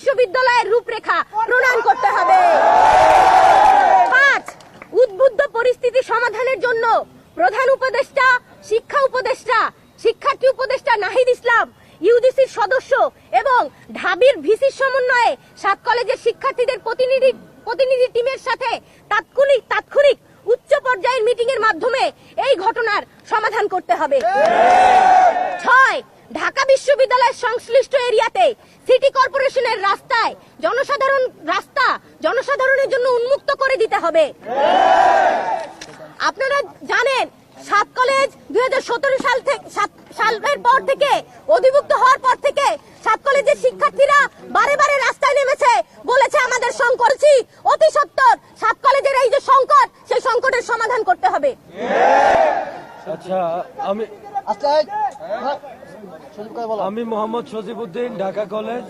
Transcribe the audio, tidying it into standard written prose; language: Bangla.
বিশ্ববিদ্যালয়ের রূপরেখা প্রণয়ন করতে হবে। 5, উদ্বুদ্ধ পরিস্থিতি সমাধানের জন্য প্রধান উপদেষ্টা, শিক্ষা উপদেষ্টা, শিক্ষার্থী উপদেষ্টা নাহিদ ইসলাম, ইউজিসির সদস্য এবং ঢাবির ভিসির সমন্বয়ে 7 কলেজের শিক্ষার্থীদের প্রতিনিধি টিমের সাথে তাৎক্ষণিক উচ্চ পর্যায়ের মিটিং এর মাধ্যমে এই ঘটনার সমাধান করতে হবে। 6, ঢাকা বিশ্ববিদ্যালয়ের সংশ্লিষ্ট এরিয়াতে সিটি কর্পোরেশনের জনসাধারণের জন্য উন্মুক্ত করে দিতে হবে। আপনারা জানেন 7 কলেজ 2017 সালের পর থেকে অধিভুক্ত হওয়ার পর থেকে 7 কলেজের শিক্ষার্থীরা বারে রাস্তায় নেমেছে, বলেছে আমাদের সংকট অতি সত্বর 7 কলেজের এই যে সংকট, সেই সংকটের সমাধান করতে হবে। আমি মোহাম্মদ সজিবউদ্দিন, ঢাকা কলেজ।